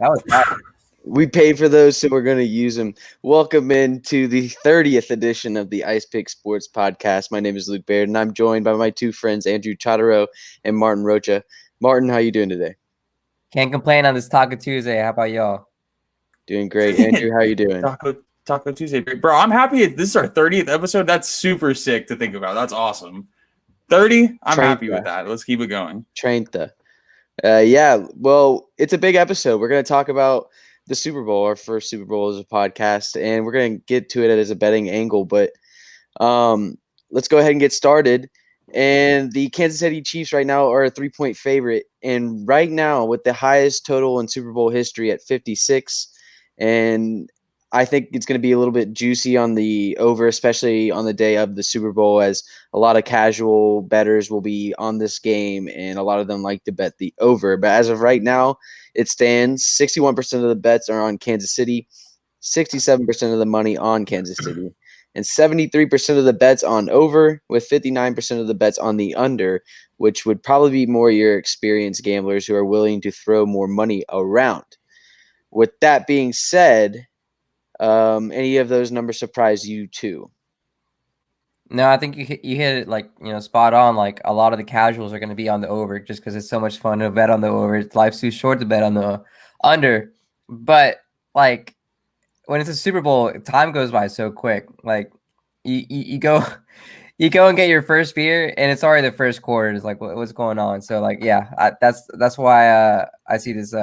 That was fire. We paid for those, so we're going to use them. Welcome into the 30th edition of the Ice Pick Sports Podcast. My name is Luke Baird, and I'm joined by my two friends, Andrew Chodorow and Martin Rocha. Martin, how you doing today? Can't complain on this Taco Tuesday. How about y'all? Doing great. Andrew, how you doing? Taco Tuesday, bro. I'm happy this is our 30th episode. That's super sick to think about. That's awesome. 30. I'm happy with that. Let's keep it going. Treinta. Yeah, well, it's a big episode. We're going to talk about the Super Bowl, our first Super Bowl as a podcast, and we're going to get to it as a betting angle. But let's go ahead and get started. And the Kansas City Chiefs right now are a 3-point favorite. And right now, with the highest total in Super Bowl history at 56, and I think it's going to be a little bit juicy on the over, especially on the day of the Super Bowl, as a lot of casual bettors will be on this game, and a lot of them like to bet the over. But as of right now, it stands 61% of the bets are on Kansas City, 67% of the money on Kansas City, and 73% of the bets on over, with 59% of the bets on the under, which would probably be more your experienced gamblers who are willing to throw more money around. With that being said, any of those numbers surprise you too? No, I think you hit it like spot on. Like a lot of the casuals are going to be on the over just because it's so much fun to bet on the over. Life's too short to bet on the under. But like when it's a Super Bowl, time goes by so quick. Like you go you go and get your first beer and it's already the first quarter. It's like what's going on? So like that's why I see this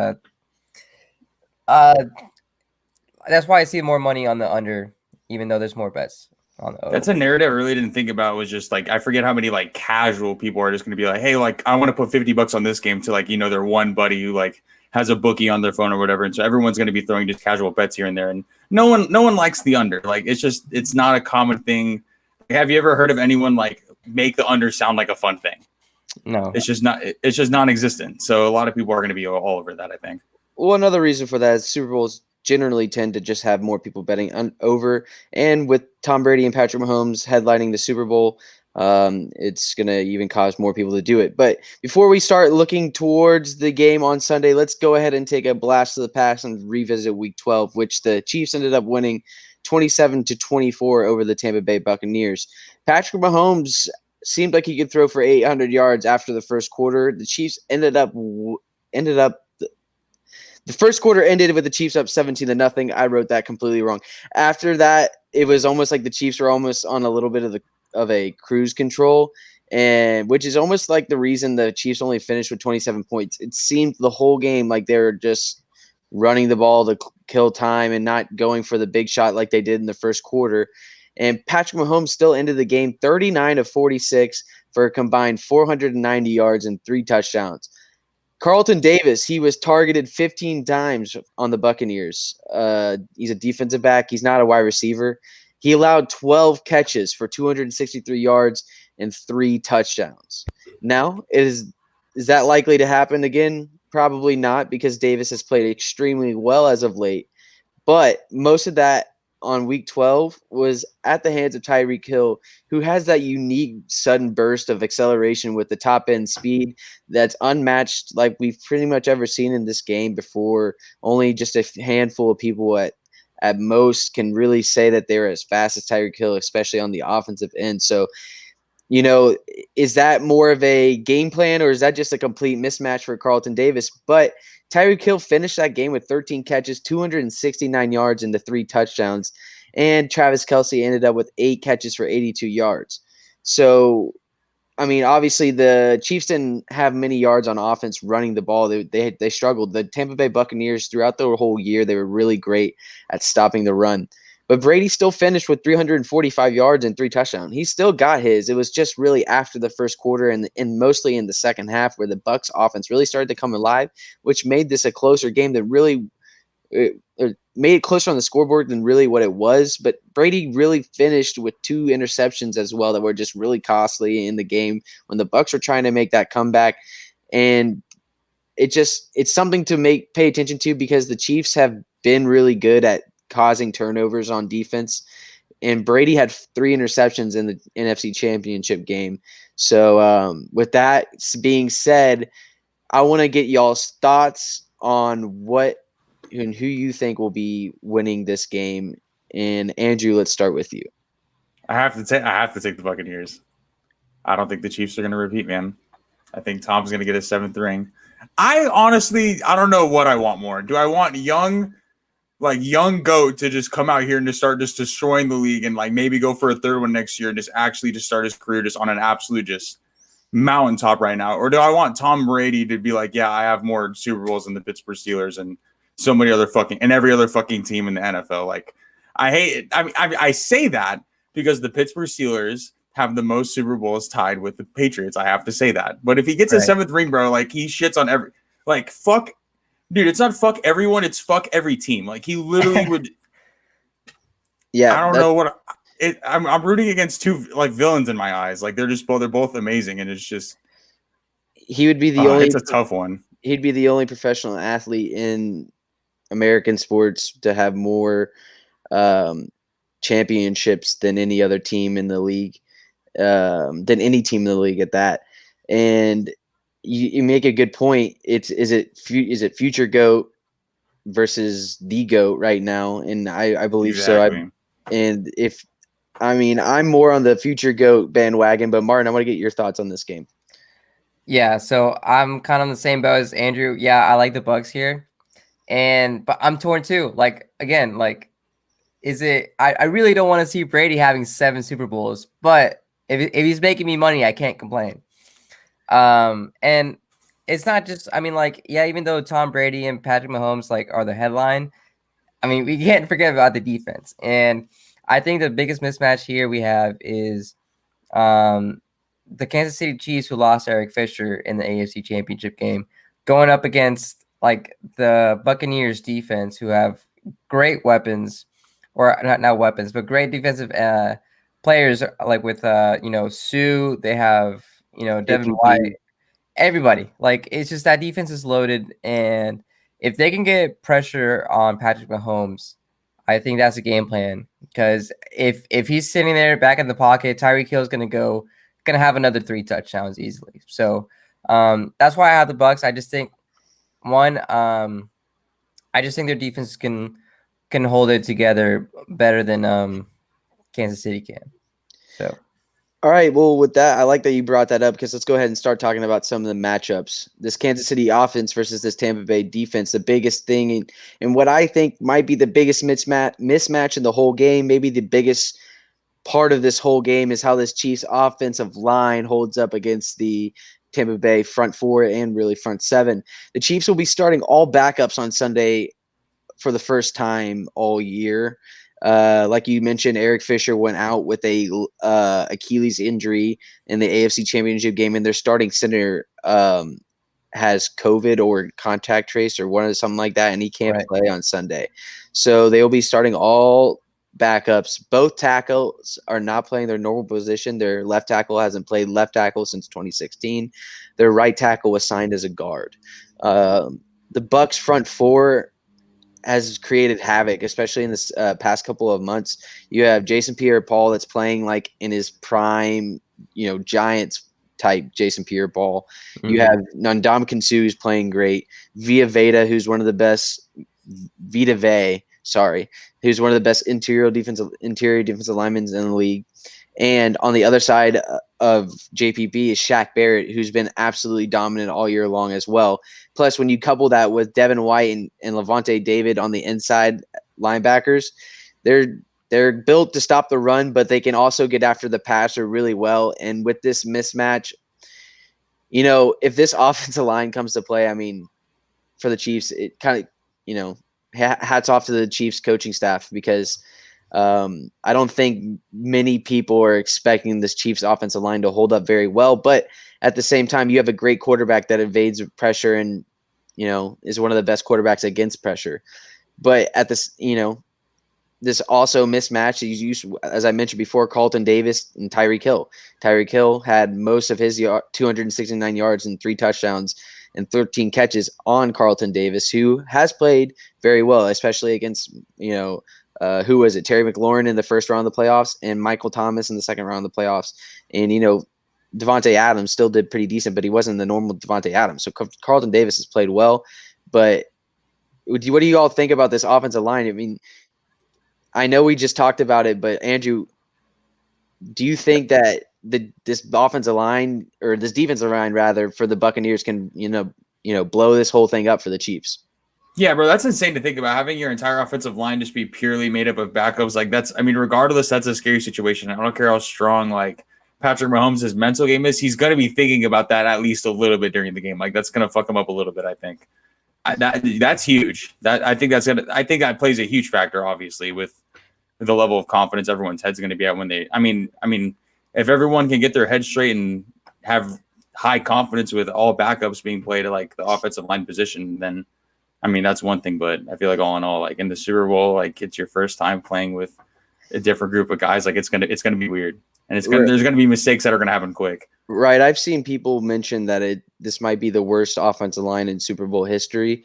that's why I see more money on the under, even though there's more bets on the over. That's a narrative I really didn't think about. Was just like I forget how many like casual people are just going to be like, hey, like I want to put $50 on this game to like their one buddy who like has a bookie on their phone or whatever, and so everyone's going to be throwing just casual bets here and there, and no one likes the under. Like it's not a common thing. Have you ever heard of anyone like make the under sound like a fun thing? No, it's just non-existent. So a lot of people are going to be all over that, I think. Well, another reason for that is Super Bowls generally tend to just have more people betting over, and with Tom Brady and Patrick Mahomes headlining the Super Bowl, it's going to even cause more people to do it. But before we start looking towards the game on Sunday, let's go ahead and take a blast to the past and revisit Week 12, which the Chiefs ended up winning 27-24 over the Tampa Bay Buccaneers. Patrick Mahomes seemed like he could throw for 800 yards after the first quarter. The Chiefs ended up the first quarter ended with the Chiefs up 17-0. I wrote that completely wrong. After that, it was almost like the Chiefs were almost on a little bit of a cruise control, and which is almost like the reason the Chiefs only finished with 27 points. It seemed the whole game like they were just running the ball to kill time and not going for the big shot like they did in the first quarter. And Patrick Mahomes still ended the game 39-46 for a combined 490 yards and 3 touchdowns. Carlton Davis, he was targeted 15 times on the Buccaneers. He's a defensive back. He's not a wide receiver. He allowed 12 catches for 263 yards and 3 touchdowns. Now, is that likely to happen again? Probably not, because Davis has played extremely well as of late. But most of that on Week 12 was at the hands of Tyreek Hill, who has that unique sudden burst of acceleration with the top-end speed that's unmatched like we've pretty much ever seen in this game before. Only just a handful of people at most can really say that they're as fast as Tyreek Hill, especially on the offensive end. So, is that more of a game plan, or is that just a complete mismatch for Carlton Davis? But Tyreek Hill finished that game with 13 catches, 269 yards, and the 3 touchdowns. And Travis Kelce ended up with 8 catches for 82 yards. So, I mean, obviously the Chiefs didn't have many yards on offense running the ball. They struggled. The Tampa Bay Buccaneers, throughout the whole year, they were really great at stopping the run. But Brady still finished with 345 yards and 3 touchdowns. He still got his. It was just really after the first quarter and mostly in the second half where the Bucs offense really started to come alive, which made this a closer game than really made it closer on the scoreboard than really what it was. But Brady really finished with 2 interceptions as well that were just really costly in the game when the Bucs were trying to make that comeback. And it's something to pay attention to, because the Chiefs have been really good at causing turnovers on defense, and Brady had 3 interceptions in the NFC Championship game. So with that being said, I want to get y'all's thoughts on what who you think will be winning this game. And Andrew, let's start with you. I have to take the Buccaneers. I don't think the Chiefs are going to repeat, man. I think Tom's going to get his 7th ring. I don't know what I want more. Do I want young GOAT to just come out here and just start just destroying the league and like maybe go for a 3rd one next year and just actually just start his career just on an absolute just mountaintop right now? Or do I want Tom Brady to be like, yeah, I have more Super Bowls than the Pittsburgh Steelers and so many other every other fucking team in the NFL? Like, I hate it. I mean, I say that because the Pittsburgh Steelers have the most Super Bowls tied with the Patriots. I have to say that. But if he gets a 7th ring, bro, like he shits on every fuck. Dude, it's not fuck everyone, it's fuck every team. Like he literally would. Yeah, I don't know what I'm rooting against 2 like villains in my eyes. Like they're both amazing, and it's just he would be the only. It's a tough one. He'd be the only professional athlete in American sports to have more championships than any other team in the league, than any team in the league at that. And you make a good point. Is it future GOAT versus the GOAT right now? And I believe Exactly. so. I'm more on the future GOAT bandwagon, but Martin, I want to get your thoughts on this game. Yeah, so I'm kind of on the same boat as Andrew. Yeah, I like the Bucs here, but I'm torn too. Like again, like I really don't want to see Brady having 7 Super Bowls, but if he's making me money, I can't complain. And it's not just, I mean, like, yeah, even though Tom Brady and Patrick Mahomes like are the headline, I mean, we can't forget about the defense. And I think the biggest mismatch here we have is the Kansas City Chiefs, who lost Eric Fisher in the AFC Championship game, going up against like the Buccaneers defense, who have great weapons, or not weapons, but great defensive players, like with Sue. They have Devin White, everybody. Like it's just that defense is loaded, and if they can get pressure on Patrick Mahomes, I think that's a game plan. Because if he's sitting there back in the pocket, Tyreek Hill is gonna have another 3 touchdowns easily. So that's why I have the Bucs. I just think their defense can hold it together better than Kansas City can. So. All right. Well, with that, I like that you brought that up because let's go ahead and start talking about some of the matchups. This Kansas City offense versus this Tampa Bay defense, the biggest thing and what I think might be the biggest mismatch in the whole game, maybe the biggest part of this whole game is how this Chiefs offensive line holds up against the Tampa Bay front 4 and really front 7. The Chiefs will be starting all backups on Sunday for the first time all year. Like you mentioned, Eric Fisher went out with a Achilles injury in the AFC Championship game, and their starting center has COVID or contact trace or something like that, and he can't play on Sunday. So they will be starting all backups. Both tackles are not playing their normal position. Their left tackle hasn't played left tackle since 2016. Their right tackle was signed as a guard. The Bucs front 4 has created havoc, especially in this past couple of months. You have Jason Pierre-Paul that's playing like in his prime, Giants type Jason Pierre-Paul. Mm-hmm. You have Ndamukong Suh who's playing great. Vita Vea, who's one of the best interior defensive linemen in the league. And on the other side of JPP is Shaq Barrett, who's been absolutely dominant all year long as well. Plus, when you couple that with Devin White and Levante David on the inside linebackers, they're built to stop the run, but they can also get after the passer really well. And with this mismatch, if this offensive line comes to play, I mean, for the Chiefs, it kind of, hats off to the Chiefs coaching staff because I don't think many people are expecting this Chiefs offensive line to hold up very well, but at the same time, you have a great quarterback that evades pressure and, is one of the best quarterbacks against pressure. But at this, this also mismatch, as I mentioned before, Carlton Davis and Tyreek Hill. Tyreek Hill had most of his 269 yards and 3 touchdowns and 13 catches on Carlton Davis, who has played very well, especially against, who was it? Terry McLaurin in the first round of the playoffs and Michael Thomas in the second round of the playoffs. And, Devontae Adams still did pretty decent, but he wasn't the normal Devontae Adams. So Carlton Davis has played well, but what do you all think about this offensive line? I mean, I know we just talked about it, but Andrew, do you think that this offensive line or this defensive line rather for the Buccaneers can blow this whole thing up for the Chiefs? Yeah, bro, that's insane to think about. Having your entire offensive line just be purely made up of backups, like I mean, regardless, that's a scary situation. I don't care how strong like Patrick Mahomes' mental game is, he's gonna be thinking about that at least a little bit during the game. Like that's gonna fuck him up a little bit, I think. That's huge. I think that plays a huge factor, obviously, with the level of confidence everyone's head's gonna be at when they I mean, if everyone can get their head straight and have high confidence with all backups being played at like the offensive line position, then I mean, that's one thing, but I feel like all in all, like in the Super Bowl, like it's your first time playing with a different group of guys. Like it's gonna be weird, and there's gonna be mistakes that are gonna happen quick. Right. I've seen people mention that this might be the worst offensive line in Super Bowl history.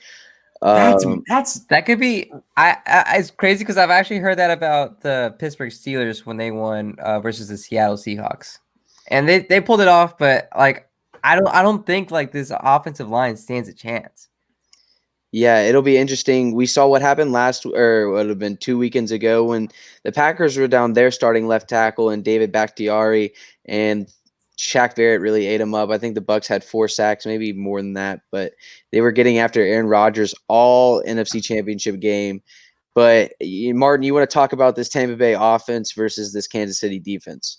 That could be. It's crazy because I've actually heard that about the Pittsburgh Steelers when they won versus the Seattle Seahawks, and they pulled it off. But like, I don't think like this offensive line stands a chance. Yeah, it'll be interesting. We saw what happened last, or what would have been 2 weekends ago, when the Packers were down their starting left tackle and David Bakhtiari, and Shaq Barrett really ate him up. I think the Bucs had 4 sacks, maybe more than that, but they were getting after Aaron Rodgers all NFC Championship game. But Martin, you want to talk about this Tampa Bay offense versus this Kansas City defense?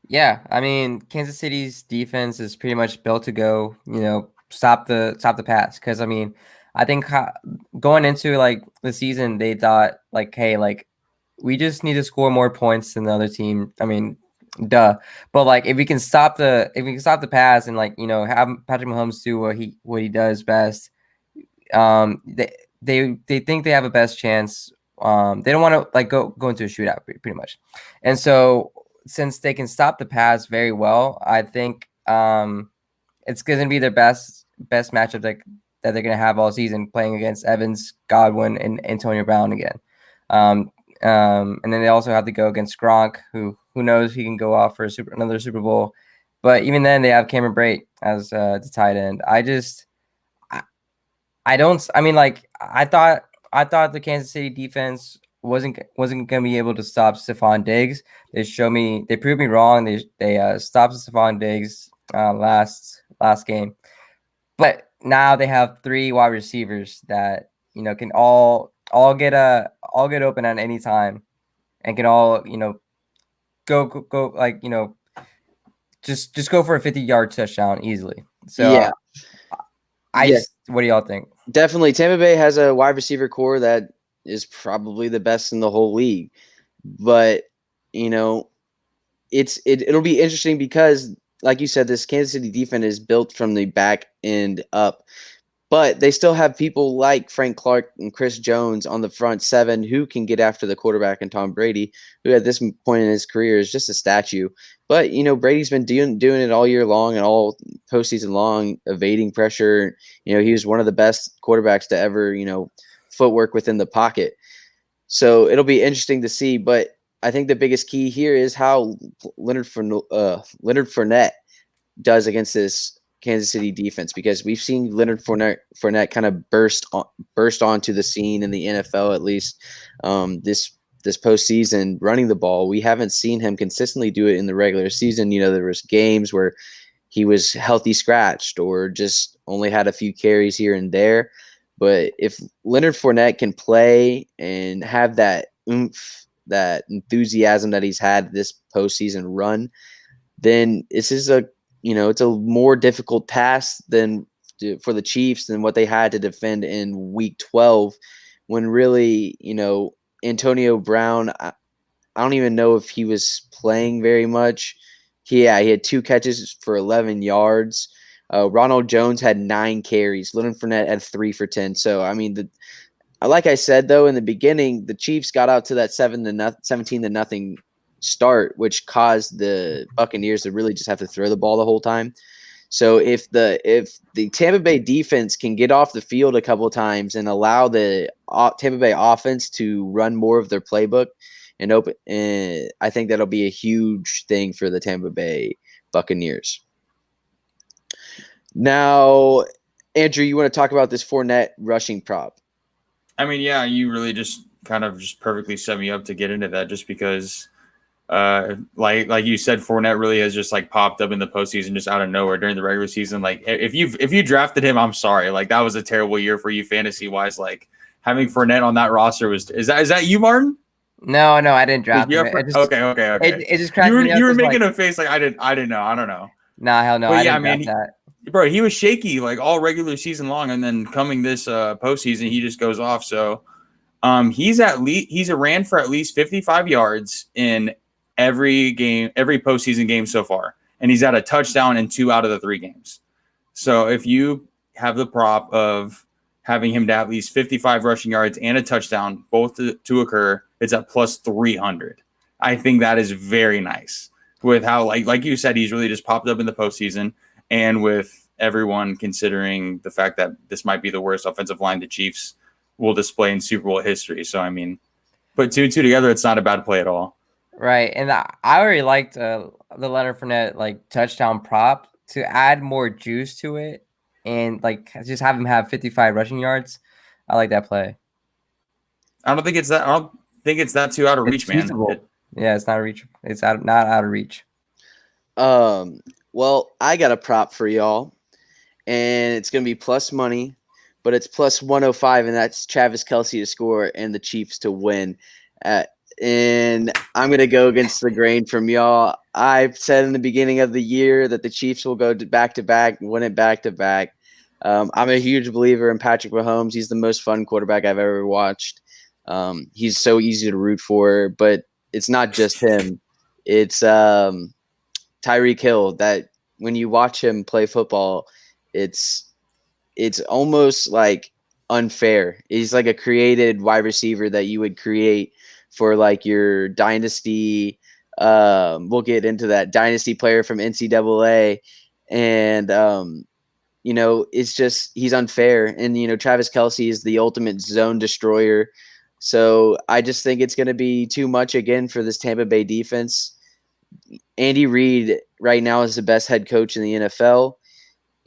Yeah, I mean, Kansas City's defense is pretty much built to go, stop the pass. Because I mean, I think going into like the season, they thought like, hey, like we just need to score more points than the other team. I mean, duh. But like, if we can stop the pass and like have Patrick Mahomes do what he does best, they think they have a best chance. They don't want to like go into a shootout pretty much, and so since they can stop the pass very well, I think it's going to be their best matchup that they're going to have all season, playing against Evans, Godwin, and Antonio Brown again. And then they also have to go against Gronk, who knows, he can go off for another Super Bowl. But even then, they have Cameron Brate as the tight end. I thought the Kansas City defense wasn't going to be able to stop Stephon Diggs. They proved me wrong. They stopped Stephon Diggs last game, but now they have 3 wide receivers that can all get open at any time, and can all go like just go for a 50-yard touchdown easily. So yeah. What do y'all think? Definitely, Tampa Bay has a wide receiver core that is probably the best in the whole league. But it'll be interesting because, like you said, this Kansas City defense is built from the back end up. But they still have people like Frank Clark and Chris Jones on the front 7 who can get after the quarterback, and Tom Brady, who at this point in his career is just a statue. But Brady's been doing it all year long and all postseason long, evading pressure. He was one of the best quarterbacks to ever footwork within the pocket. So it'll be interesting to see. But I think the biggest key here is how Leonard Fournette does against this Kansas City defense, because we've seen Leonard Fournette kind of burst onto the scene in the NFL, at least this postseason, running the ball. We haven't seen him consistently do it in the regular season. There was games where he was healthy scratched or just only had a few carries here and there. But if Leonard Fournette can play and have that oomph, that enthusiasm that he's had this postseason run, then this is it's a more difficult task for the Chiefs than what they had to defend in Week 12, when really, Antonio Brown, I don't even know if he was playing very much. He had 2 catches for 11 yards. Ronald Jones had 9 carries. Leonard Fournette had 3 for 10. So, I mean, like I said, though, in the beginning, the Chiefs got out to that 17-0 start, which caused the Buccaneers to really just have to throw the ball the whole time. So if the Tampa Bay defense can get off the field a couple of times and allow the Tampa Bay offense to run more of their playbook and open, I think that'll be a huge thing for the Tampa Bay Buccaneers. Now, Andrew, you want to talk about this Fournette rushing prop? I mean, yeah, you really just kind of just perfectly set me up to get into that, just because, like you said, Fournette really has just like popped up in the postseason just out of nowhere during the regular season. Like if you drafted him, I'm sorry, like that was a terrible year for you fantasy wise. Like having Fournette on that roster was is that you, Martin? No, I didn't draft him. Okay. It just cracked me up. You were 'Cause, making like, a face like I didn't know. I don't know. nah, hell no, But I yeah, I didn't mean, draft that. bro, he was shaky like all regular season long, and then coming this postseason, he just goes off. So he's ran for at least 55 yards in every game, every postseason game so far, and he's had a touchdown in 2 out of the 3 games. So if you have the prop of having him to at least 55 rushing yards and a touchdown, both to occur, it's at plus 300. I think that is very nice with how, like you said, he's really just popped up in the postseason, and with everyone considering the fact that this might be the worst offensive line the Chiefs will display in Super Bowl history. So, I mean, put two and two together, it's not a bad play at all. Right, and I already liked the Leonard Fournette like touchdown prop to add more juice to it, and like just have him have 55 rushing yards. I like that play. I don't think it's that too out of reach, man. Yeah, it's not reach. It's not out of reach. Well, I got a prop for y'all, and it's gonna be plus money, but it's plus 105, and that's Travis Kelce to score and the Chiefs to win. And I'm gonna go against the grain from y'all. I said in the beginning of the year that the Chiefs will go back to back, win it back to back. I'm a huge believer in Patrick Mahomes. He's the most fun quarterback I've ever watched. He's so easy to root for, but it's not just him. It's Tyreek Hill. That when you watch him play football, it's almost like unfair. He's like a created wide receiver that you would create for like your dynasty. We'll get into that dynasty player from NCAA, and it's just he's unfair. And Travis Kelce is the ultimate zone destroyer. So I just think it's going to be too much again for this Tampa Bay defense. Andy Reid right now is the best head coach in the NFL.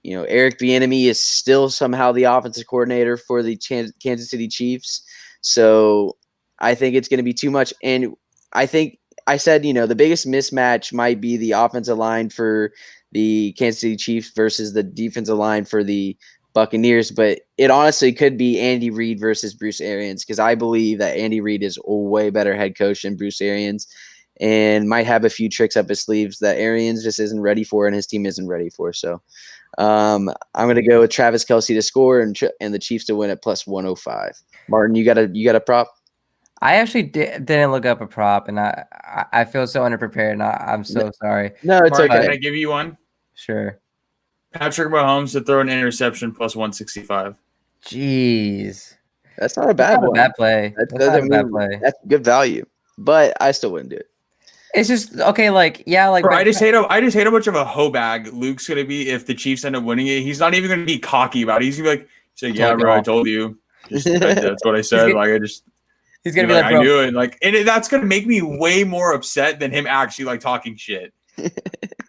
Eric Bieniemy is still somehow the offensive coordinator for the Kansas City Chiefs. So I think it's going to be too much. And I think I said, the biggest mismatch might be the offensive line for the Kansas City Chiefs versus the defensive line for the Buccaneers. But it honestly could be Andy Reid versus Bruce Arians, because I believe that Andy Reid is a way better head coach than Bruce Arians, and might have a few tricks up his sleeves that Arians just isn't ready for and his team isn't ready for. So I'm going to go with Travis Kelce to score and the Chiefs to win at plus 105. Martin, you got a prop? I actually didn't look up a prop, and I feel so underprepared, and I'm so sorry. No, it's Martin, okay. Can I give you one? Sure. Patrick Mahomes to throw an interception plus 165. Jeez. That's not a bad one. Bad play. That's not a bad play. That's good value, but I still wouldn't do it. It's just okay, like yeah, like. Bro, I just hate how much of a hoe bag Luke's gonna be if the Chiefs end up winning it. He's not even gonna be cocky about it. He's gonna be like, "Yeah, bro, I told you." That's what I said. He's gonna be like, "I knew it." Like, and that's gonna make me way more upset than him actually like talking shit.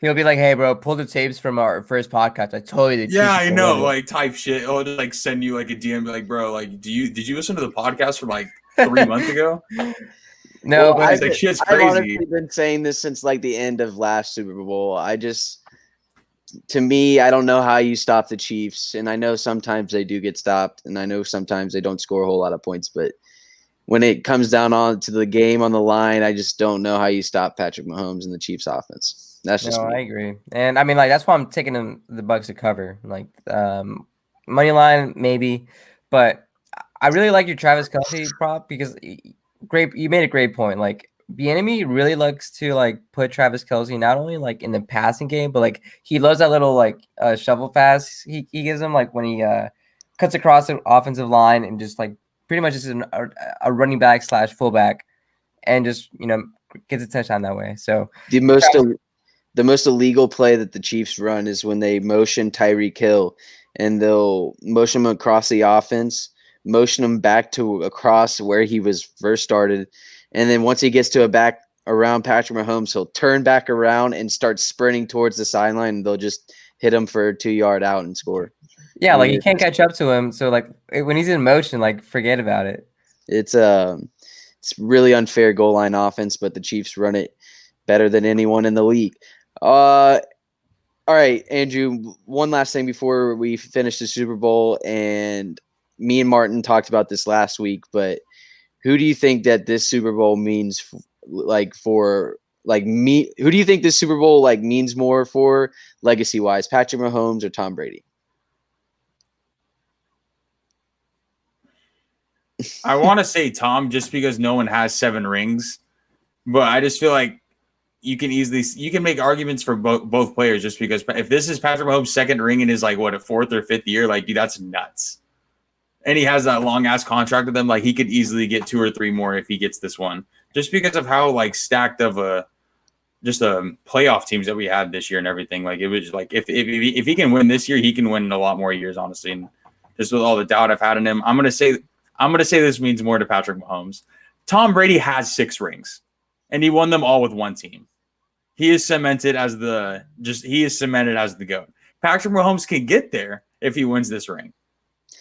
He'll be like, "Hey, bro, pull the tapes from our first podcast. I told you." Yeah, I know, like type shit. I'll just like send you like a DM, be like, "Bro, like, did you listen to the podcast from like 3 months ago?" No, but like shit's crazy. I've honestly been saying this since like the end of last Super Bowl. To me, I don't know how you stop the Chiefs, and I know sometimes they do get stopped, and I know sometimes they don't score a whole lot of points, but when it comes down on to the game on the line, I just don't know how you stop Patrick Mahomes and the Chiefs offense. That's just me. I agree. And I mean, like, that's why I'm taking the Bucs to cover. Like, money line, maybe. But I really like your Travis Kelce prop because you made a great point. Like, Bieniemy really likes to like put Travis Kelce not only like in the passing game, but like he loves that little like shovel pass he gives him, like when he cuts across the offensive line and just like pretty much just a running back / fullback, and just gets a touchdown that way. So the most illegal play that the Chiefs run is when they motion Tyreek Hill, and they'll motion him across the offense, motion him back to across where he was first started, and then once he gets to a back around Patrick Mahomes, he'll turn back around and start sprinting towards the sideline, and they'll just hit him for a 2-yard out and score. Yeah, like you with can't catch up to him. So like when he's in motion, like forget about it. it's really unfair goal line offense, but the Chiefs run it better than anyone in the league. All right, Andrew, one last thing before we finish the Super Bowl, and me and Martin talked about this last week, but who do you think that this Super Bowl means for me? Who do you think this Super Bowl means more for legacy wise, Patrick Mahomes or Tom Brady? I want to say Tom just because no one has 7 rings, but I just feel like you can make arguments for both players just because if this is Patrick Mahomes' second ring in his a 4th or 5th year, like dude, that's nuts. And he has that long ass contract with them, like he could easily get 2 or 3 more if he gets this one, just because of how stacked of a playoff teams that we had this year and everything. Like it was like if he can win this year, he can win a lot more years, honestly. And just with all the doubt I've had in him, I'm gonna say this means more to Patrick Mahomes. Tom Brady has 6 rings, and he won them all with one team. He is cemented as the GOAT. Patrick Mahomes can get there if he wins this ring.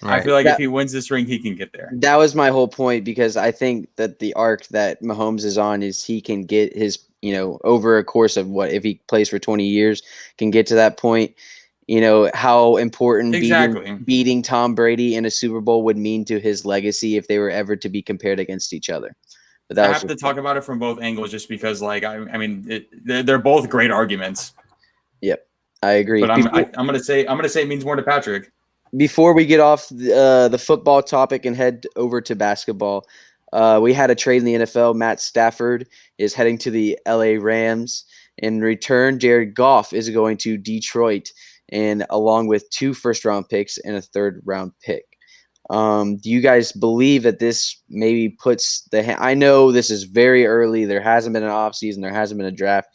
Right. I feel like if he wins this ring, he can get there. That was my whole point, because I think that the arc that Mahomes is on is he can get his, over a course of if he plays for 20 years, can get to that point. How important beating Tom Brady in a Super Bowl would mean to his legacy if they were ever to be compared against each other. But I have to talk about it from both angles, just because, they're both great arguments. Yep, I agree. But I'm gonna say it means more to Patrick. Before we get off the football topic and head over to basketball, we had a trade in the NFL. Matt Stafford is heading to the LA Rams. In return, Jared Goff is going to Detroit, and along with 2 first-round picks and a 3rd-round pick. Do you guys believe that this maybe puts I know this is very early. There hasn't been an offseason. There hasn't been a draft.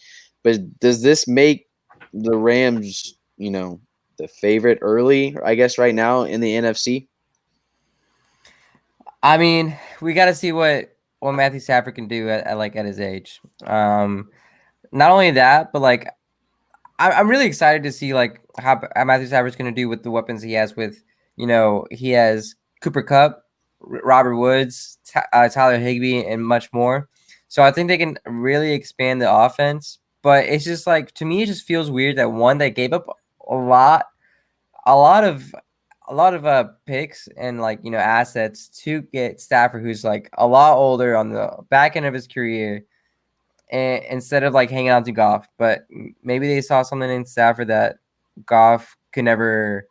But does this make the Rams, the favorite early, I guess, right now in the NFC? I mean, we got to see what Matthew Stafford can do at his age. Not only that, but I'm really excited to see how Matthew Stafford's going to do with the weapons he has. With he has Cooper Kupp, Robert Woods, Tyler Higbee, and much more. So I think they can really expand the offense. But it's just to me, it just feels weird that they gave up a lot of picks and assets to get Stafford, who's a lot older on the back end of his career, and instead of hanging on to Goff. But maybe they saw something in Stafford that Goff could never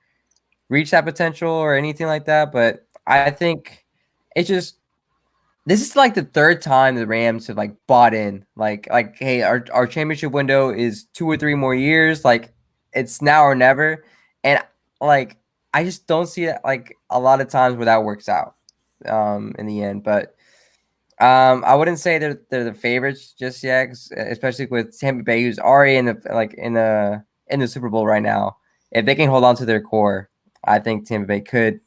reach that potential or anything like that. But I think it's just this is the 3rd time the Rams have bought in. Hey, our championship window is 2 or 3 more years. It's now or never. And I just don't see it a lot of times where that works out in the end. But I wouldn't say they're the favorites just yet, especially with Tampa Bay, who's already in the Super Bowl right now. If they can hold on to their core, I think Tampa Bay could.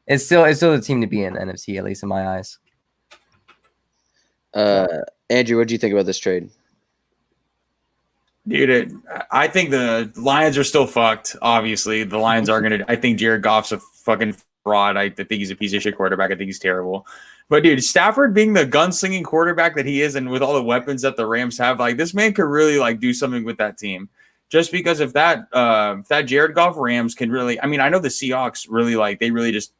It's still the team to be in the NFC, at least in my eyes. Andrew, what do you think about this trade? Dude, I think the Lions are still fucked. Obviously, the Lions are gonna. I think Jared Goff's a fucking fraud. I think he's a piece of shit quarterback. I think he's terrible. But dude, Stafford being the gunslinging quarterback that he is, and with all the weapons that the Rams have, this man could really do something with that team. Just because if that Jared Goff Rams can really, I know the Seahawks really they really just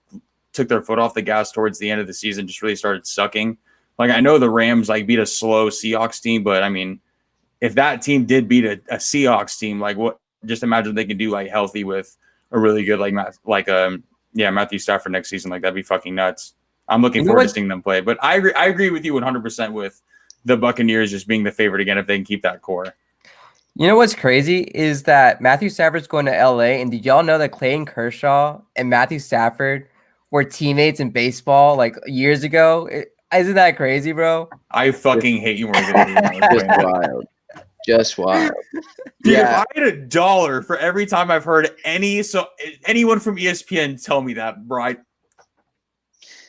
took their foot off the gas towards the end of the season, just really started sucking. I know the Rams beat a slow Seahawks team, but if that team did beat a Seahawks team, what? Just imagine they can do healthy with a really good Matthew Stafford next season. That'd be fucking nuts. I'm looking forward to seeing them play. But I agree with you 100% with the Buccaneers just being the favorite again if they can keep that core. You know what's crazy is that Matthew Stafford's going to LA, and did y'all know that Clayton Kershaw and Matthew Stafford were teammates in baseball years ago? Isn't that crazy, bro? I fucking hate you more than anyone. Just wild. Dude, yeah. If I had $1 for every time I've heard anyone from ESPN tell me that, bro,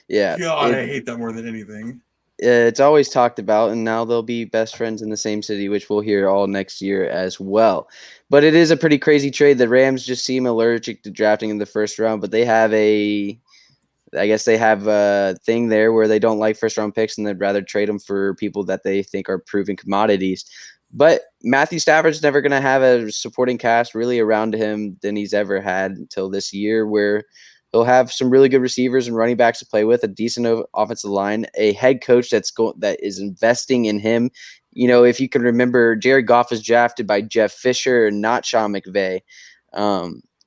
yeah, God, I hate that more than anything. it's always talked about, and now they'll be best friends in the same city, which we'll hear all next year as well. But it is a pretty crazy trade. The Rams just seem allergic to drafting in the first round, but they have I guess they have a thing there where they don't like first round picks and they'd rather trade them for people that they think are proven commodities. But Matthew Stafford's never going to have a supporting cast really around him than he's ever had until this year, where he'll have some really good receivers and running backs to play with, a decent offensive line, a head coach that is investing in him. You know, if you can remember, Jared Goff was drafted by Jeff Fisher, not Sean McVay.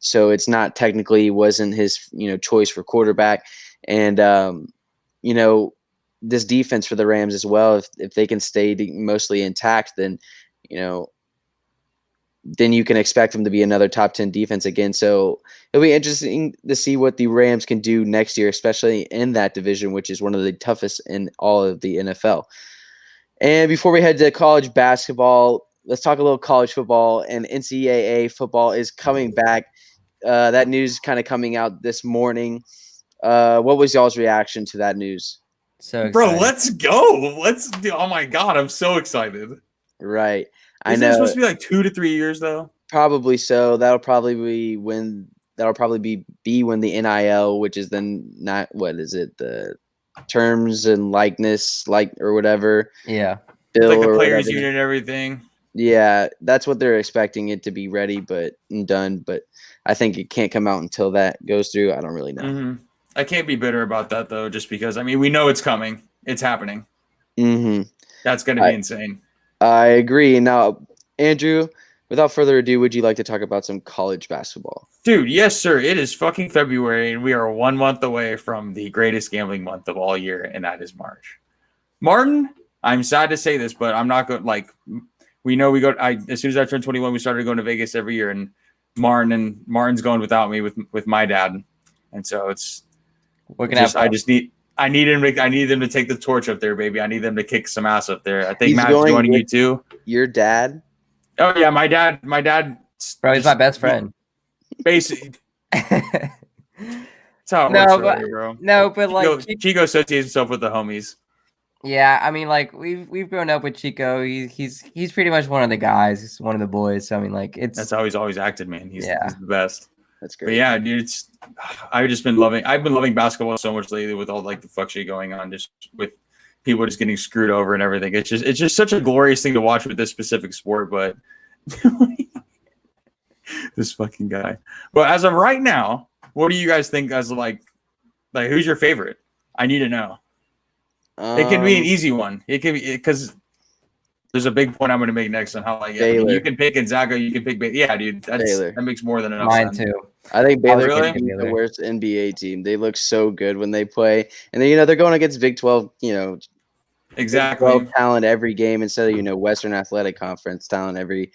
So it's not technically wasn't his choice for quarterback, and this defense for the Rams as well. If they can stay mostly intact, then then you can expect them to be another top 10 defense again. So it'll be interesting to see what the Rams can do next year, especially in that division, which is one of the toughest in all of the NFL. And before we head to college basketball, let's talk a little college football. And NCAA football is coming back. That news kind of coming out this morning. What was y'all's reaction to that news? So excited. Bro, let's go. Let's do. Oh my god, I'm so excited. Right. Isn't it supposed to be like 2 to 3 years though? Probably so. That'll probably be when the NIL, which is then not what is it, the terms and likeness, or whatever. Yeah. Bill like the or players whatever. union and everything. Yeah, that's what they're expecting it to be ready, and done. But I think it can't come out until that goes through. I don't really know. Mm-hmm. I can't be bitter about that though, just because we know it's coming. It's happening. Mm-hmm. That's going to be insane. I agree. Now, Andrew, without further ado, would you like to talk about some college basketball? Dude, yes, sir. It is fucking February, and we are 1 month away from the greatest gambling month of all year, and that is March. Martin, I'm sad to say this, but I'm not going. We know as soon as I turned 21, we started going to Vegas every year, and Martin's going without me with my dad, and so it's. I need him to take the torch up there, baby. I need them to kick some ass up there. I think Matt's joining you too. Your dad? Oh yeah, my dad. Bro, he's my best friend. Basically, that's how it works around here, bro. No, but Chico associates himself with the homies. Yeah, I mean, we've grown up with Chico. He's pretty much one of the guys. He's one of the boys. So I mean, that's how he's always acted, man. He's the best. That's great. But yeah, dude, I've been loving basketball so much lately with all the fuck shit going on, just with people just getting screwed over and everything. It's just such a glorious thing to watch with this specific sport, but this fucking guy. But as of right now, what do you guys think as like who's your favorite? I need to know. It can be an easy one. It can be because there's a big point I'm going to make next on how you can pick Gonzaga, you can pick Baylor. Yeah, dude, that makes more than enough sense. Mine too. I think Baylor can be the worst NBA team. They look so good when they play, and then they're going against Big 12. Exactly. Big 12 talent every game instead of Western Athletic Conference talent every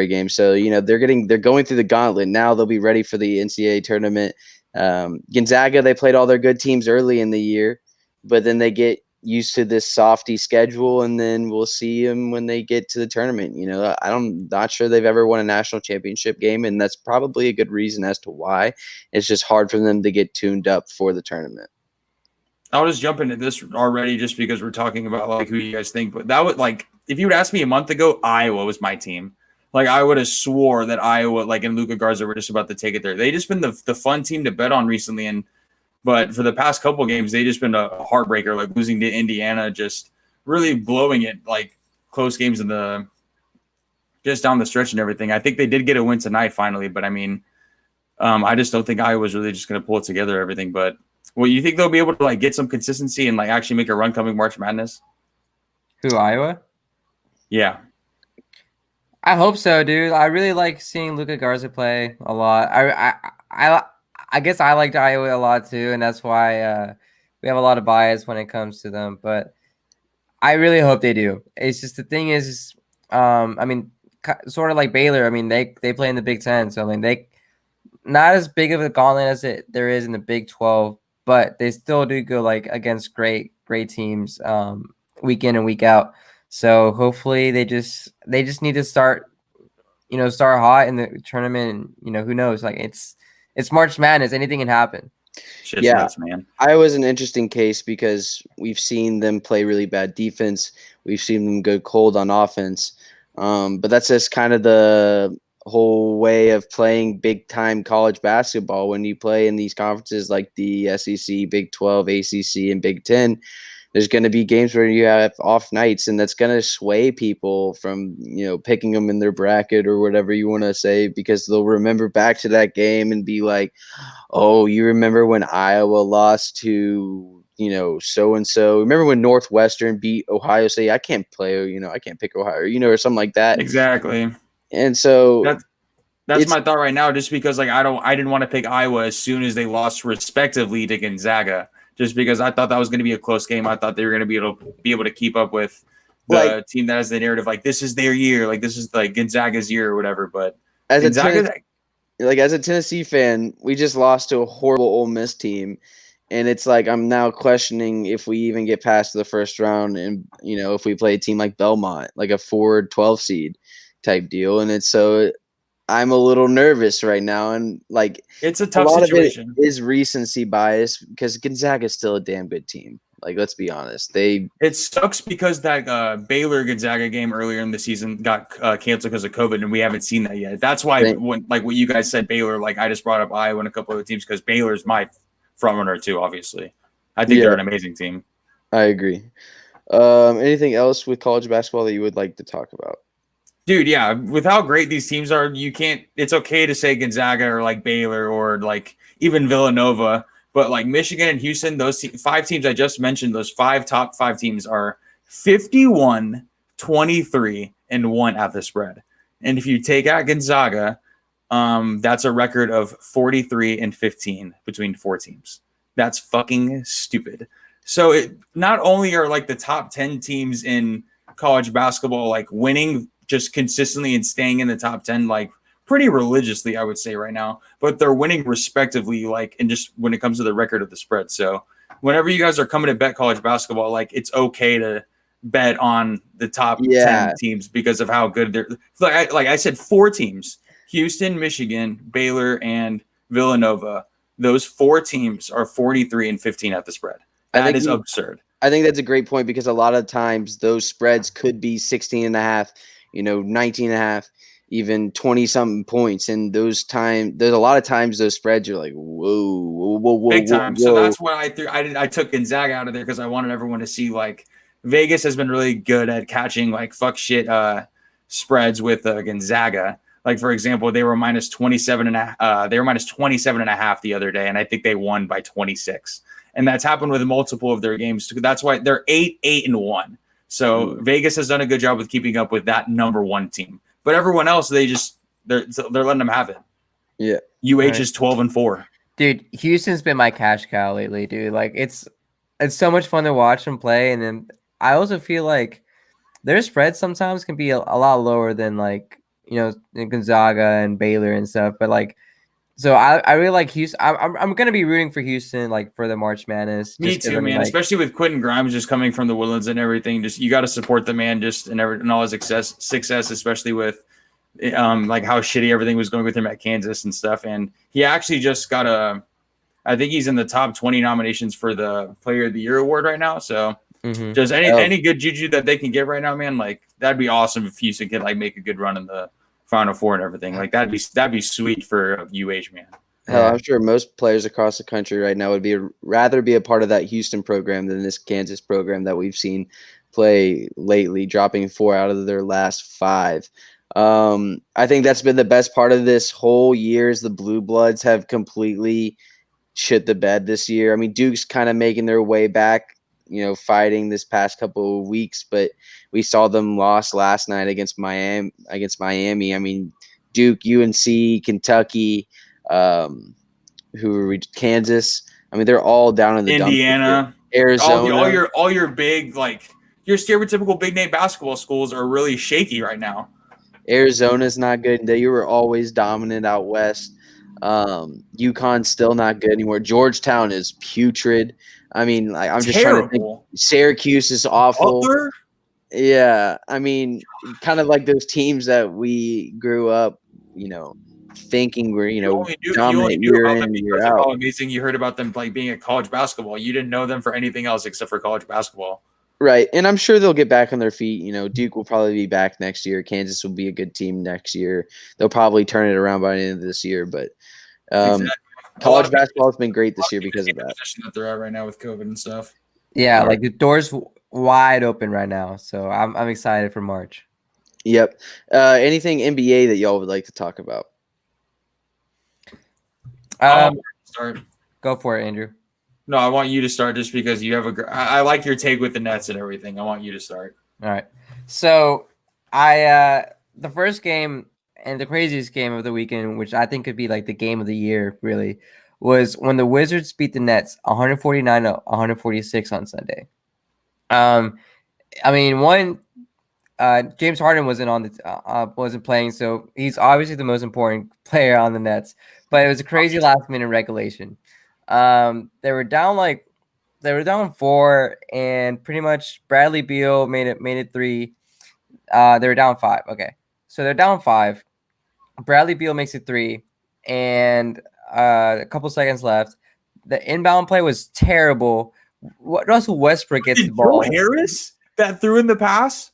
game. So they're going through the gauntlet now. They'll be ready for the NCAA tournament. Gonzaga, they played all their good teams early in the year, but then they get used to this softy schedule, and then we'll see them when they get to the tournament. I'm not sure they've ever won a national championship game, and that's probably a good reason as to why. It's just hard for them to get tuned up for the tournament. I'll just jump into this already just because we're talking about who you guys think, but that would if you would ask me a month ago, Iowa was my team. I would have swore that Iowa, and Luka Garza were just about to take it there. They just been the fun team to bet on recently, but for the past couple games, they just been a heartbreaker, losing to Indiana, just really blowing it, close games in just down the stretch and everything. I think they did get a win tonight finally, but I mean, I just don't think Iowa's really just going to pull it together, everything. But you think they'll be able to get some consistency and actually make a run coming March Madness? Who, Iowa? Yeah. I hope so, dude. I really like seeing Luka Garza play a lot. I guess I liked Iowa a lot too, and that's why we have a lot of bias when it comes to them. But I really hope they do. It's just the thing is, I mean, sort of like Baylor. I mean, they play in the Big Ten, so I mean, they not as big of a gauntlet as there is in the Big 12, but they still do go against great teams week in and week out. So hopefully they just need to start hot in the tournament, and who knows? It's March Madness. Anything can happen. Shit's Yeah. nuts, man. Iowa's an interesting case because we've seen them play really bad defense. We've seen them go cold on offense. But that's just kind of the whole way of playing big time college basketball. When you play in these conferences like the SEC, Big 12, ACC, and Big 10, there's going to be games where you have off nights, and that's going to sway people from, picking them in their bracket or whatever you want to say, because they'll remember back to that game and be like, oh, you remember when Iowa lost to, so and so? Remember when Northwestern beat Ohio State? I can't play, I can't pick Ohio, or something like that. Exactly. And so that's my thought right now, just because like I didn't want to pick Iowa as soon as they lost respectively to Gonzaga, just because I thought that was going to be a close game. I thought they were going to be able to keep up with the team that has the narrative like this is their year, like this is like Gonzaga's year or whatever. But as Gonzaga, as a Tennessee fan, we just lost to a horrible Ole Miss team. And it's like I'm now questioning if we even get past the first round, and if we play a team like Belmont, like a 4-12 seed type deal. And it's so I'm a little nervous right now, and like it's a tough situation. Of it is recency bias because Gonzaga is still a damn good team. Like, let's be honest, it sucks because that Baylor Gonzaga game earlier in the season got canceled because of COVID, and we haven't seen that yet. That's why, when like what you guys said, Baylor, like I just brought up Iowa and a couple other teams because Baylor's my front runner too. Obviously, I think they're an amazing team. I agree. Anything else with college basketball that you would like to talk about? Dude, yeah, with how great these teams are, it's okay to say Gonzaga or like Baylor or like even Villanova, but like Michigan and Houston, those 5 teams I just mentioned, those top 5 teams are 51, 23, and 1 at the spread. And if you take out Gonzaga, that's a record of 43 and 15 between 4 teams. That's fucking stupid. So it not only are like the top 10 teams in college basketball like winning just consistently and staying in the top 10 like pretty religiously, I would say right now, but they're winning respectively, like, and just when it comes to the record of the spread. So whenever you guys are coming to bet college basketball, like it's okay to bet on the top 10 teams because of how good they're like I said, 4 teams: Houston, Michigan, Baylor, and Villanova. Those 4 teams are 43 and 15 at the spread. That is absurd. I think that's a great point because a lot of times those spreads could be 16 and a half, 19 and a half, even 20 something points. And there's a lot of times those spreads are like, whoa, big time. Whoa. So that's why I took Gonzaga out of there because I wanted everyone to see like Vegas has been really good at catching like fuck shit spreads with Gonzaga. Like, for example, they were minus 27 and a half the other day, and I think they won by 26. And that's happened with multiple of their games. That's why they're 8-1. So Vegas has done a good job with keeping up with that number 1 team. But everyone else, they're letting them have it. Yeah. is 12-4. Dude, Houston's been my cash cow lately, dude. Like it's so much fun to watch them play, and then I also feel like their spreads sometimes can be a lot lower than like Gonzaga and Baylor and stuff. But like, so I really like Houston. I'm gonna be rooting for Houston like for the March Madness. Me too, man. Like, especially with Quentin Grimes just coming from the Woodlands and everything. Just you got to support the man, just and all his success, especially with like how shitty everything was going with him at Kansas and stuff. And he actually just got I think he's in the top 20 nominations for the Player of the Year award right now. So just any good juju that they can get right now, man. Like that'd be awesome if Houston could like make a good run in the Final Four and everything. Like that'd be sweet for UH, man. Hell, I'm sure most players across the country right now would rather be a part of that Houston program than this Kansas program that we've seen play lately, dropping 4 out of their last 5. I think that's been the best part of this whole year is the Blue Bloods have completely shit the bed this year. I mean, Duke's kind of making their way back, fighting this past couple of weeks, but we saw them lost last night against Miami. I mean, Duke, UNC, Kentucky, Kansas. I mean, they're all down in the Indiana, Arizona. All your big like your stereotypical big name basketball schools are really shaky right now. Arizona's not good. They were always dominant out west. UConn's still not good anymore. Georgetown is putrid. I mean, like I'm just trying to think. Syracuse is awful. Butler? Yeah, I mean, kind of like those teams that we grew up, thinking we're You only knew dominant knew year about them in, year because of out. how amazing you heard about them like being at college basketball. You didn't know them for anything else except for college basketball. Right, and I'm sure they'll get back on their feet. Duke will probably be back next year. Kansas will be a good team next year. They'll probably turn it around by the end of this year. But Exactly. college basketball has been great this year because of The that. position that they're at right now with COVID and stuff. Yeah, like the door's wide open right now, so I'm excited for March. Yep. Anything NBA that y'all would like to talk about? Start. Go for it, Andrew. No, I want you to start just because you have I like your take with the Nets and everything. I want you to start. All right. So the first game and the craziest game of the weekend, which I think could be like the game of the year, really, was when the Wizards beat the Nets 149-146 on Sunday. I mean, James Harden wasn't playing, so he's obviously the most important player on the Nets. But it was a crazy last minute regulation. They were down 4, and pretty much Bradley Beal made it 3. They were down 5. Okay, so they're down 5. Bradley Beal makes it 3, and a couple seconds left. The inbound play was terrible. Russell Westbrook gets the ball. Joe Harris that threw in the pass.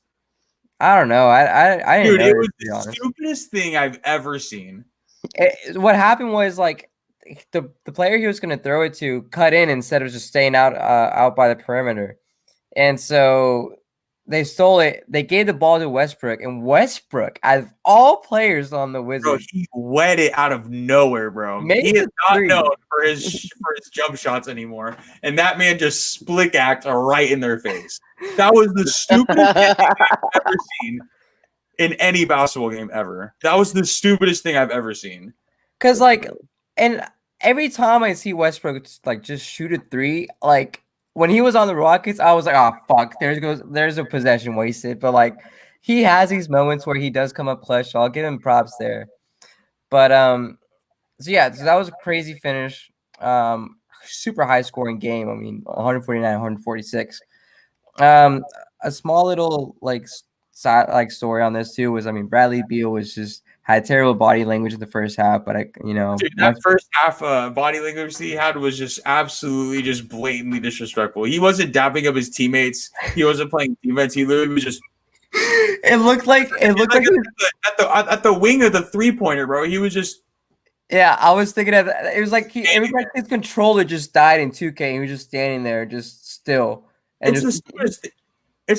I don't know. I didn't Dude, know. it was the stupidest thing I've ever seen. What happened was like the player he was going to throw it to cut in instead of just staying out by the perimeter, and so they stole it. They gave the ball to Westbrook, and Westbrook, out of all players on the Wizards, bro, he wet it out of nowhere, bro. He is not known for his jump shots anymore, and that man just split act right in their face. That was the stupidest thing I've ever seen in any basketball game ever. That was the stupidest thing I've ever seen. Because and every time I see Westbrook just shoot a 3, like when he was on the Rockets, I was like, oh fuck, there's a possession wasted. But he has these moments where he does come up clutch, so I'll give him props there. But so that was a crazy finish. Super high scoring game. I mean, 149, 146. A small little story on this too was, I mean, Bradley Beal had terrible body language in the first half, but dude, that first half body language he had was just absolutely just blatantly disrespectful. He wasn't dapping up his teammates. He wasn't playing defense. He literally was just. It looked like at the wing of the 3-pointer, bro. He was just. Yeah, I was thinking of that. It was like his controller just died in 2K. He was just standing there, just still. And it's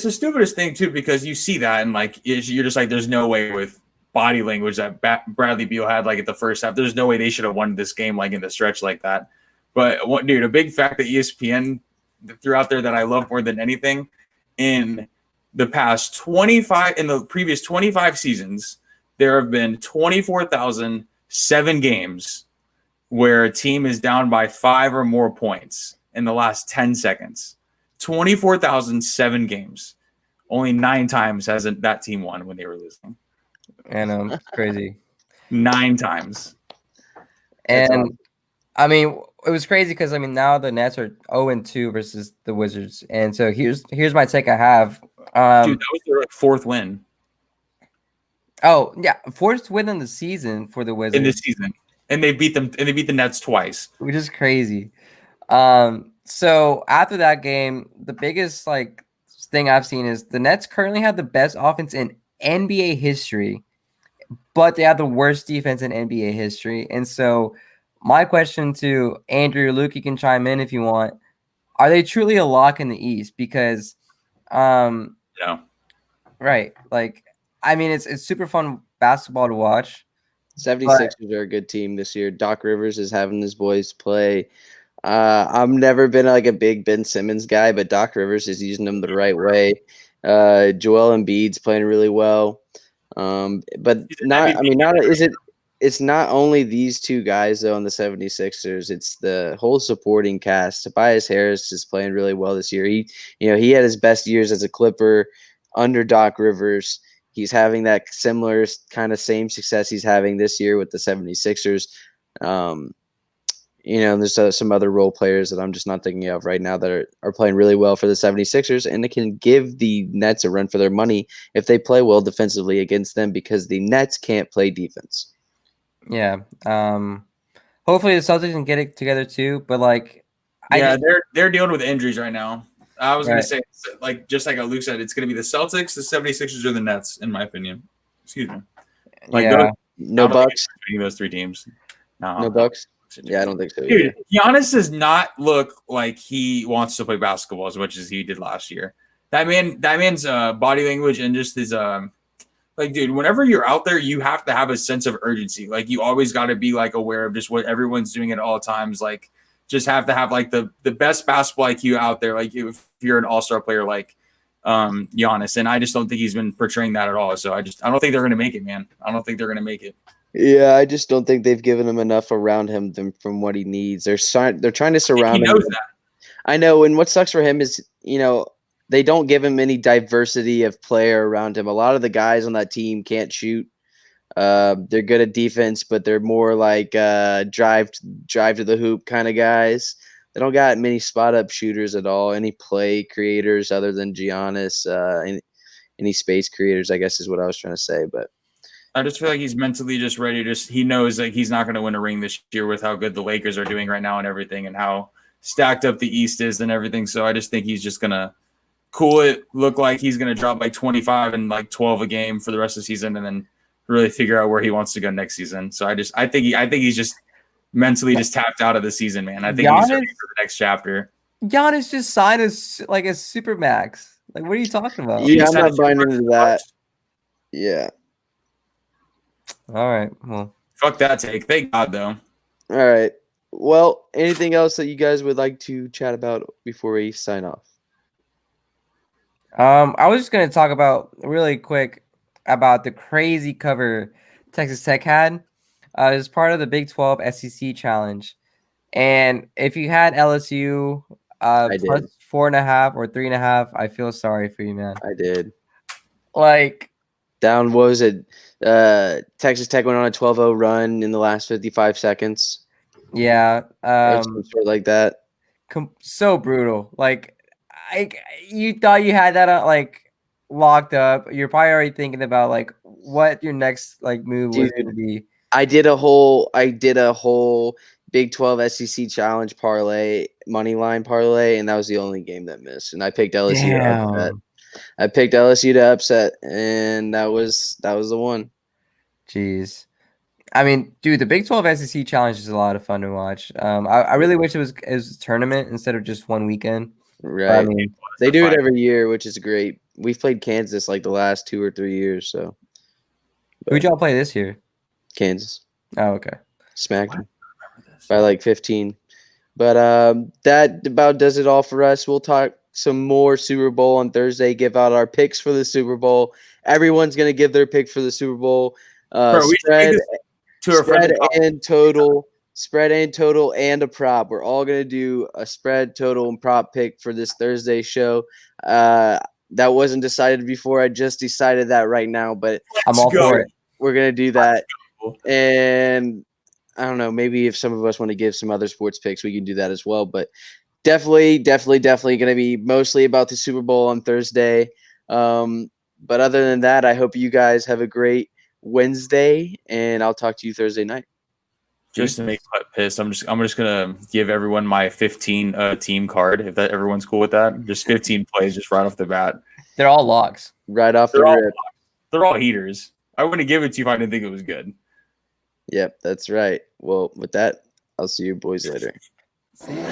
the stupidest thing too, because you see that and you're just like, there's no way with body language that Bradley Beal had at the first half. There's no way they should have won this game in the stretch like that. But dude, a big fact that ESPN threw out there that I love more than anything, in the previous 25 seasons, there have been 24,007 games where a team is down by 5 or more points in the last 10 seconds. 24,007 games. Only 9 times has that team won when they were losing. And crazy. 9 times. And I mean, it was crazy because now the Nets are 0-2 versus the Wizards, and so here's my take I have. Dude, that was their 4th win. Oh yeah, 4th win in the season for the Wizards. In the season, and they beat them, and they beat the Nets twice, which is crazy. So after that game, the biggest thing I've seen is the Nets currently have the best offense in NBA history, but they have the worst defense in NBA history. And so my question to Andrew, Luke, you can chime in if you want. Are they truly a lock in the East? Because no. Right. I mean, it's super fun basketball to watch. 76ers are a good team this year. Doc Rivers is having his boys play. I've never been a big Ben Simmons guy, but Doc Rivers is using them the right way. Joel Embiid's playing really well. But it's not only these 2 guys though on the 76ers, it's the whole supporting cast. Tobias Harris is playing really well this year. He had his best years as a Clipper under Doc Rivers. He's having that similar kind of same success he's having this year with the 76ers. There's some other role players that I'm just not thinking of right now that are playing really well for the 76ers, and it can give the Nets a run for their money if they play well defensively against them, because the Nets can't play defense. Yeah. Hopefully the Celtics can get it together too. But like, Yeah, they're dealing with injuries right now. I was gonna right. say, like just like Luke said, it's gonna be the Celtics, the 76ers, or the Nets, in my opinion. Excuse me. Like those, Yeah. No I don't think it's Bucks. between those three teams. No No, Bucks. Yeah, I don't think so dude, either. Giannis does not look like he wants to play basketball as much as he did last year. That man's body language and just his like, dude, whenever you're out there, you have to have a sense of urgency. Like, you always got to be like aware of just what everyone's doing at all times. Like, just have to have like the best basketball IQ out there. Like, if you're an all-star player like Giannis, and I just don't think he's been portraying that at all. So I don't think they're gonna make it, man. I don't think they're gonna make it. Yeah, I just don't think they've given him enough around him from what he needs. They're trying to He surround him. knows that. I know, and what sucks for him is, they don't give him any diversity of player around him. A lot of the guys on that team can't shoot. They're good at defense, but they're more like drive to the hoop kind of guys. They don't got many spot up shooters at all. Any play creators other than Giannis. Any space creators, I guess, is what I was trying to say. But I just feel like he's mentally just ready. He knows like he's not going to win a ring this year with how good the Lakers are doing right now and everything, and how stacked up the East is and everything. So I just think he's just gonna cool it, look like he's gonna drop like 25 and like 12 a game for the rest of the season, and then really figure out where he wants to go next season. So I think he's just mentally just tapped out of the season, man. I think he's ready for the next chapter. Giannis just signed like a super max. Like, what are you talking about? yeah, I'm not buying into that. Yeah. All right. Well, fuck that take. Thank God, though. All right. Well, anything else that you guys would like to chat about before we sign off? I was just gonna talk about really quick about the crazy cover Texas Tech had. As part of the Big 12 SEC challenge, and if you had LSU plus 4.5 or 3.5, I feel sorry for you, man. I did. Like, down, what was it? Texas Tech went on a 12-0 run in the last 55 seconds. Yeah. Or some sort like that. So brutal. Like, you thought you had that like locked up. You're probably already thinking about like what your next like move was going to be. I did a whole Big 12 SEC challenge parlay, money line parlay, and that was the only game that missed. And I picked LSU to upset. I picked LSU to upset, and that was the one. Jeez. I mean, dude, the Big 12 SEC challenge is a lot of fun to watch. I really wish it was a tournament instead of just one weekend. Right. But, I mean, they do it every year, which is great. We've played Kansas like the last 2 or 3 years. So, who'd y'all play this year? Kansas. Oh, okay. Smacked them by like 15. But that about does it all for us. We'll talk some more Super Bowl on Thursday. Give out our picks for the Super Bowl. Everyone's gonna give their pick for the Super Bowl. Spread and total, and a prop. We're all gonna do a spread, total, and prop pick for this Thursday show. That wasn't decided before. I just decided that right now, but I'm all for it. We're gonna do that, and I don't know. Maybe if some of us want to give some other sports picks, we can do that as well. But definitely going to be mostly about the Super Bowl on Thursday. But other than that, I hope you guys have a great Wednesday, and I'll talk to you Thursday night. Just to make Putt pissed, I'm just gonna give everyone my 15 team card if that everyone's cool with that. Just 15 plays, just right off the bat. They're all locks. Right off the rip. They're all heaters. I wouldn't give it to you if I didn't think it was good. Yep, that's right. Well, with that, I'll see you boys later. See you.